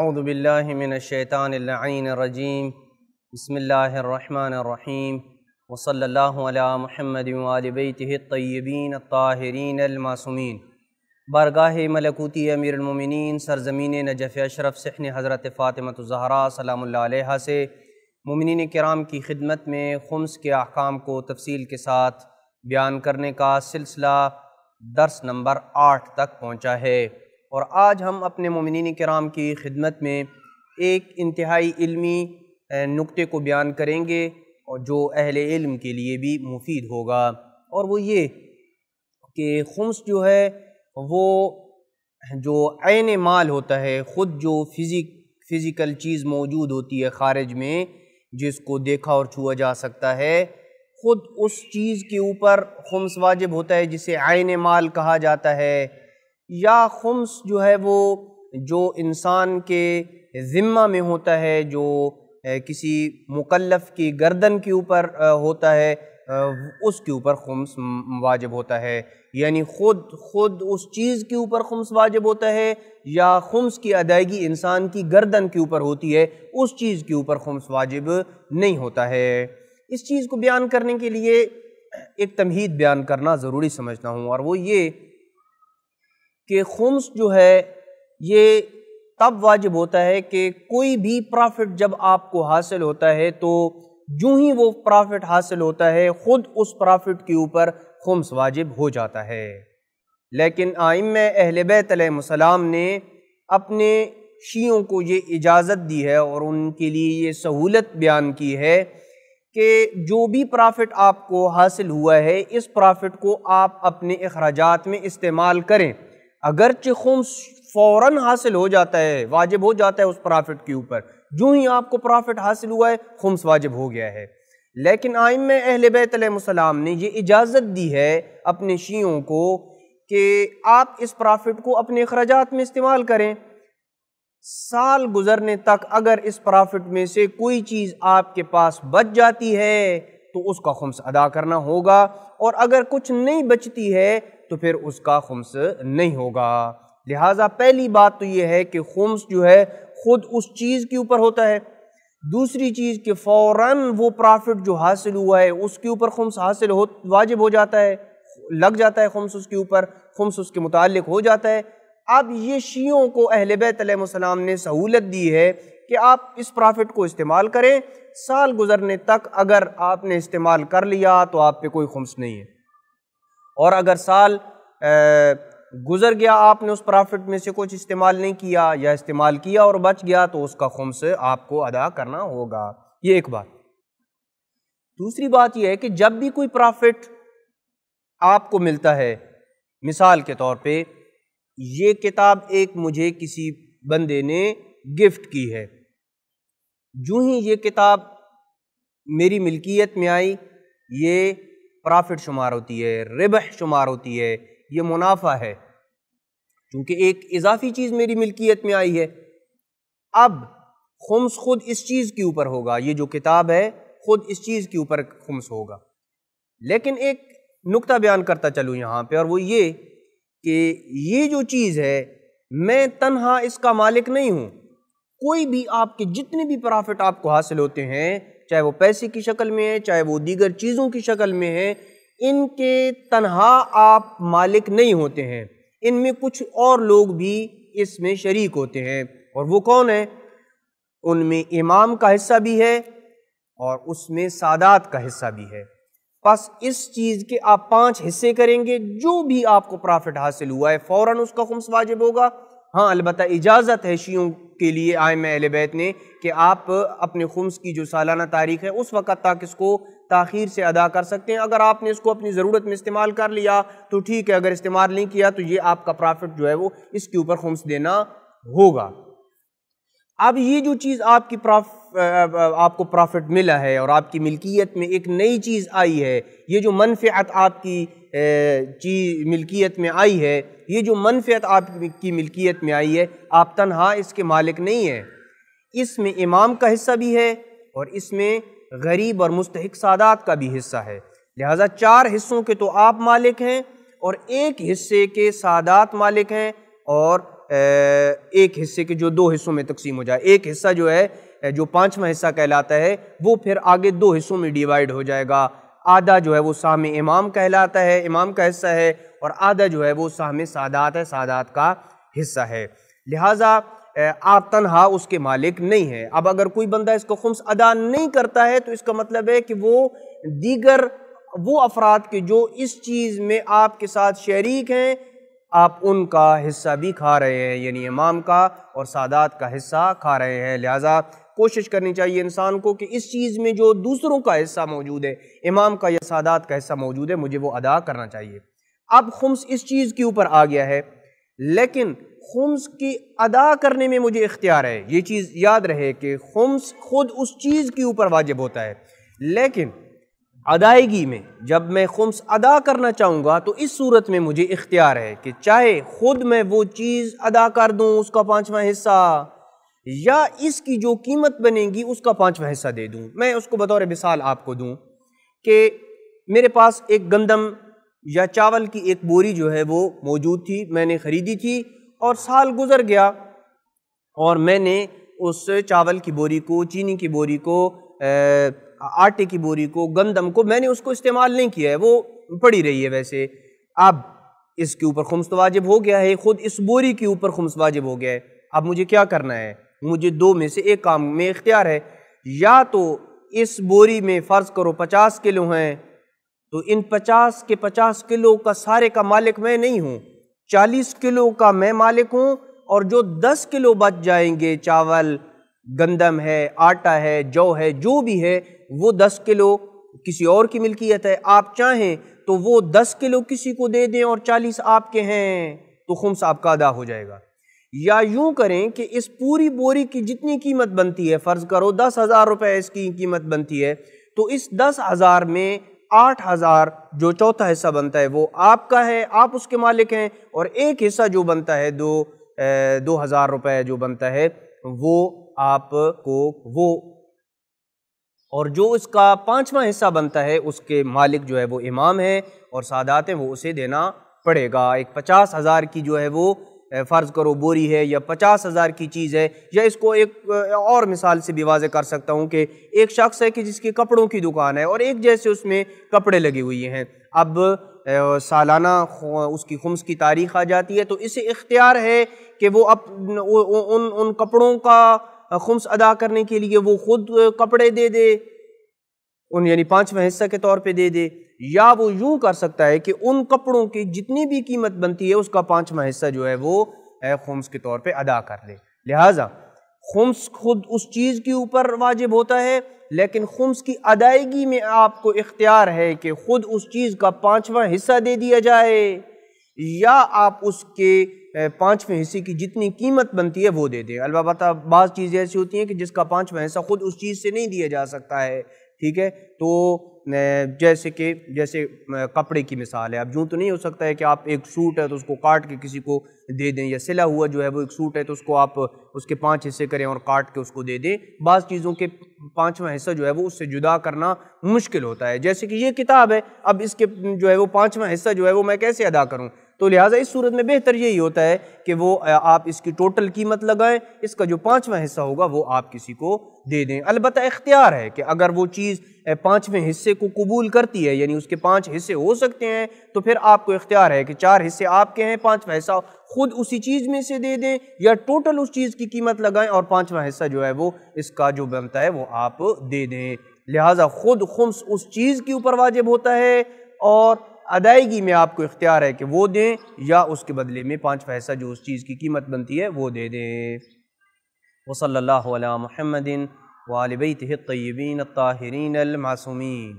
اعوذ باللہ من الشیطان اللعین الرجیم بسم اللہ الرحمن الرحیم وصلی اللہ علی محمد وآل بیتہ الطیبین الطاہرین المعصومین۔ بارگاہ ملکوتی امیر المومنین سرزمین نجف اشرف صحن حضرت فاطمہ الزہراء سلام اللہ علیہا سے مومنین کرام کی خدمت میں خمس کے احکام کو تفصیل کے ساتھ بیان کرنے کا سلسلہ درس نمبر 8 تک پہنچا ہے، اور آج ہم اپنے مومنین کرام کی خدمت میں ایک انتہائی علمی نقطے کو بیان کریں گے اور جو اہل علم کے لیے بھی مفید ہوگا، اور وہ یہ کہ خمس جو ہے وہ جو عین مال ہوتا ہے، خود جو فزیکل چیز موجود ہوتی ہے خارج میں جس کو دیکھا اور چھوا جا سکتا ہے، خود اس چیز کے اوپر خمس واجب ہوتا ہے جسے عین مال کہا جاتا ہے، یا خمس جو ہے وہ جو انسان کے ذمہ میں ہوتا ہے، جو کسی مکلف کی گردن کے اوپر ہوتا ہے، اس کے اوپر خمس واجب ہوتا ہے، یعنی خود اس چیز کے اوپر خمس واجب ہوتا ہے، یا خمس کی ادائیگی انسان کی گردن کے اوپر ہوتی ہے، اس چیز کے اوپر خمس واجب نہیں ہوتا ہے۔ اس چیز کو بیان کرنے کے لیے ایک تمہید بیان کرنا ضروری سمجھتا ہوں، اور وہ یہ کہ خمس جو ہے یہ تب واجب ہوتا ہے کہ کوئی بھی پرافٹ جب آپ کو حاصل ہوتا ہے تو جو ہی وہ پرافٹ حاصل ہوتا ہے خود اس پرافٹ کے اوپر خمس واجب ہو جاتا ہے۔ لیکن ائمہ اہل بیت علیہ السلام نے اپنے شیعوں کو یہ اجازت دی ہے اور ان کے لیے یہ سہولت بیان کی ہے کہ جو بھی پرافٹ آپ کو حاصل ہوا ہے اس پرافٹ کو آپ اپنے اخراجات میں استعمال کریں، اگرچہ خمس فوراً حاصل ہو جاتا ہے، واجب ہو جاتا ہے اس پرافٹ کے اوپر، جو ہی آپ کو پرافٹ حاصل ہوا ہے خمس واجب ہو گیا ہے، لیکن ائمہ اہل بیت علیہ السلام نے یہ اجازت دی ہے اپنے شیعوں کو کہ آپ اس پرافٹ کو اپنے اخراجات میں استعمال کریں، سال گزرنے تک اگر اس پرافٹ میں سے کوئی چیز آپ کے پاس بچ جاتی ہے تو اس کا خمس ادا کرنا ہوگا، اور اگر کچھ نہیں بچتی ہے تو پھر اس کا خمس نہیں ہوگا۔ لہٰذا پہلی بات تو یہ ہے کہ خمس جو ہے خود اس چیز کے اوپر ہوتا ہے، دوسری چیز کہ فوراً وہ پرافٹ جو حاصل ہوا ہے اس کے اوپر خمس واجب ہو جاتا ہے، لگ جاتا ہے خمس اس کے اوپر، خمس اس کے متعلق ہو جاتا ہے۔ اب یہ شیعوں کو اہل بیت علیہ السلام نے سہولت دی ہے کہ آپ اس پرافٹ کو استعمال کریں، سال گزرنے تک اگر آپ نے استعمال کر لیا تو آپ پہ کوئی خمس نہیں ہے، اور اگر سال گزر گیا آپ نے اس پرافٹ میں سے کچھ استعمال نہیں کیا یا استعمال کیا اور بچ گیا تو اس کا خمس آپ کو ادا کرنا ہوگا۔ یہ ایک بات۔ دوسری بات یہ ہے کہ جب بھی کوئی پرافٹ آپ کو ملتا ہے، مثال کے طور پہ یہ کتاب ایک مجھے کسی بندے نے گفٹ کی ہے، جو ہی یہ کتاب میری ملکیت میں آئی یہ پرافٹ شمار ہوتی ہے، ربح شمار ہوتی ہے، یہ منافع ہے، چونکہ ایک اضافی چیز میری ملکیت میں آئی ہے۔ اب خمس خود اس چیز کے اوپر ہوگا، یہ جو کتاب ہے خود اس چیز کے اوپر خمس ہوگا، لیکن ایک نقطہ بیان کرتا چلوں یہاں پہ، اور وہ یہ کہ یہ جو چیز ہے میں تنہا اس کا مالک نہیں ہوں، کوئی بھی آپ کے جتنے بھی پرافٹ آپ کو حاصل ہوتے ہیں، چاہے وہ پیسے کی شکل میں ہے چاہے وہ دیگر چیزوں کی شکل میں ہے، ان کے تنہا آپ مالک نہیں ہوتے ہیں، ان میں کچھ اور لوگ بھی اس میں شریک ہوتے ہیں، اور وہ کون ہیں؟ ان میں امام کا حصہ بھی ہے اور اس میں سادات کا حصہ بھی ہے۔ پس اس چیز کے آپ 5 حصے کریں گے، جو بھی آپ کو پرافٹ حاصل ہوا ہے فوراً اس کا خمس واجب ہوگا۔ ہاں البتہ اجازت ہے شیعوں کے لیے ائمہ اہل بیت نے کہ آپ اپنے خمس کی جو سالانہ تاریخ ہے اس وقت تک اس کو تاخیر سے ادا کر سکتے ہیں، اگر آپ نے اس کو اپنی ضرورت میں استعمال کر لیا تو ٹھیک ہے، اگر استعمال نہیں کیا تو یہ آپ کا پرافٹ جو ہے وہ اس کے اوپر خمس دینا ہوگا۔ اب یہ جو چیز آپ کو پرافٹ ملا ہے اور آپ کی ملکیت میں ایک نئی چیز آئی ہے، یہ جو منفعت آپ کی ملکیت میں آئی ہے، یہ جو منفعت آپ کی ملکیت میں آئی ہے، آپ تنہا اس کے مالک نہیں ہیں، اس میں امام کا حصہ بھی ہے اور اس میں غریب اور مستحق سادات کا بھی حصہ ہے، لہٰذا 4 حصوں کے تو آپ مالک ہیں اور ایک حصے کے سادات مالک ہیں اور ایک حصے کے جو 2 حصوں میں تقسیم ہو جائے، ایک حصہ جو ہے جو 5واں حصہ کہلاتا ہے وہ پھر آگے 2 حصوں میں ڈیوائیڈ ہو جائے گا۔ آدھا جو ہے وہ سہم امام کہلاتا ہے، امام کا حصہ ہے، اور آدھا جو ہے وہ سہم سادات ہے، سادات کا حصہ ہے۔ لہٰذا آپ تنہا اس کے مالک نہیں ہیں۔ اب اگر کوئی بندہ اس کو خمس ادا نہیں کرتا ہے تو اس کا مطلب ہے کہ وہ دیگر وہ افراد کے جو اس چیز میں آپ کے ساتھ شریک ہیں، آپ ان کا حصہ بھی کھا رہے ہیں، یعنی امام کا اور سادات کا حصہ کھا رہے ہیں۔ لہٰذا کوشش کرنی چاہیے انسان کو کہ اس چیز میں جو دوسروں کا حصہ موجود ہے، امام کا یا سادات کا حصہ موجود ہے، مجھے وہ ادا کرنا چاہیے۔ اب خمس اس چیز کے اوپر آ گیا ہے، لیکن خمس کی ادا کرنے میں مجھے اختیار ہے۔ یہ چیز یاد رہے کہ خمس خود اس چیز کے اوپر واجب ہوتا ہے، لیکن ادائیگی میں جب میں خمس ادا کرنا چاہوں گا تو اس صورت میں مجھے اختیار ہے کہ چاہے خود میں وہ چیز ادا کر دوں اس کا 5واں حصہ، یا اس کی جو قیمت بنے گی اس کا 5واں حصہ دے دوں۔ میں اس کو بطور مثال آپ کو دوں کہ میرے پاس ایک گندم یا چاول کی ایک بوری جو ہے وہ موجود تھی، میں نے خریدی تھی، اور سال گزر گیا اور میں نے اس چاول کی بوری کو، چینی کی بوری کو، آٹے کی بوری کو، گندم کو، میں نے اس کو استعمال نہیں کیا ہے، وہ پڑی رہی ہے ویسے۔ اب اس کے اوپر خمس تو واجب ہو گیا ہے، خود اس بوری کے اوپر خمس واجب ہو گیا ہے۔ اب مجھے کیا کرنا ہے؟ مجھے 2 میں سے ایک کام میں اختیار ہے، یا تو اس بوری میں فرض کرو 50 کلو ہیں، تو ان 50 کے 50 کلو کا سارے کا مالک میں نہیں ہوں، 40 کلو کا میں مالک ہوں، اور جو 10 کلو بچ جائیں گے، چاول، گندم ہے، آٹا ہے، جو ہے، جو بھی ہے، وہ 10 کلو کسی اور کی ملکیت ہے۔ آپ چاہیں تو وہ 10 کلو کسی کو دے دیں اور 40 آپ کے ہیں، تو خمس آپ کا ادا ہو جائے گا۔ یا یوں کریں کہ اس پوری بوری کی جتنی قیمت بنتی ہے، فرض کرو 10,000 روپے اس کی قیمت بنتی ہے، تو اس 10,000 میں 8,000 جو چوتھا حصہ بنتا ہے وہ آپ کا ہے، آپ اس کے مالک ہیں، اور ایک حصہ جو بنتا ہے 2,000 روپے جو بنتا ہے وہ آپ کو وہ، اور جو اس کا 5واں حصہ بنتا ہے اس کے مالک جو ہے وہ امام ہے اور سادات ہیں، وہ اسے دینا پڑے گا۔ ایک 50,000 کی جو ہے وہ فرض کرو بوری ہے، یا 50,000 کی چیز ہے، یا اس کو ایک اور مثال سے بھی واضح کر سکتا ہوں کہ ایک شخص ہے کہ جس کی کپڑوں کی دکان ہے اور ایک جیسے اس میں کپڑے لگے ہوئے ہیں، اب سالانہ اس کی خمس کی تاریخ آ جاتی ہے، تو اسے اختیار ہے کہ وہ ان کپڑوں کا خمس ادا کرنے کے لیے وہ خود کپڑے دے دے، یعنی 5واں حصہ کے طور پہ دے دے، یا وہ یوں کر سکتا ہے کہ ان کپڑوں کی جتنی بھی قیمت بنتی ہے اس کا 5واں حصہ جو ہے وہ خمس کے طور پہ ادا کر لے۔ لہٰذا خمس خود اس چیز کے اوپر واجب ہوتا ہے، لیکن خمس کی ادائیگی میں آپ کو اختیار ہے کہ خود اس چیز کا 5واں حصہ دے دیا جائے، یا آپ اس کے 5ویں حصے کی جتنی قیمت بنتی ہے وہ دے دیں۔ البتہ بعض چیزیں ایسی ہوتی ہیں کہ جس کا 5واں حصہ خود اس چیز سے نہیں دیا جا سکتا ہے، ٹھیک ہے، تو جیسے کپڑے کی مثال ہے۔ اب یوں تو نہیں ہو سکتا ہے کہ آپ ایک سوٹ ہے تو اس کو کاٹ کے کسی کو دے دیں، یا سلا ہوا جو ہے وہ ایک سوٹ ہے تو اس کو آپ اس کے 5 حصے کریں اور کاٹ کے اس کو دے دیں۔ بعض چیزوں کے 5واں حصہ جو ہے وہ اس سے جدا کرنا مشکل ہوتا ہے، جیسے کہ یہ کتاب ہے، اب اس کے جو ہے وہ 5واں حصہ جو ہے وہ میں کیسے ادا کروں؟ تو لہٰذا اس صورت میں بہتر یہی ہوتا ہے کہ وہ آپ اس کی ٹوٹل قیمت لگائیں، اس کا جو 5واں حصہ ہوگا وہ آپ کسی کو دے دیں۔ البتہ اختیار ہے کہ اگر وہ چیز 5ویں حصے کو قبول کرتی ہے، یعنی اس کے 5 حصے ہو سکتے ہیں، تو پھر آپ کو اختیار ہے کہ 4 حصے آپ کے ہیں، 5واں حصہ خود اسی چیز میں سے دے دیں، یا ٹوٹل اس چیز کی قیمت لگائیں اور 5واں حصہ جو ہے وہ اس کا جو بنتا ہے وہ آپ دے دیں۔ لہٰذا خود خمس اس چیز کے اوپر واجب ہوتا ہے، اور ادائیگی میں آپ کو اختیار ہے کہ وہ دیں، یا اس کے بدلے میں 5واں حصہ جو اس چیز کی قیمت بنتی ہے وہ دے دیں۔ وصلی اللہ علی محمد وآل بیتہ الطیبین الطاہرین المعصومین۔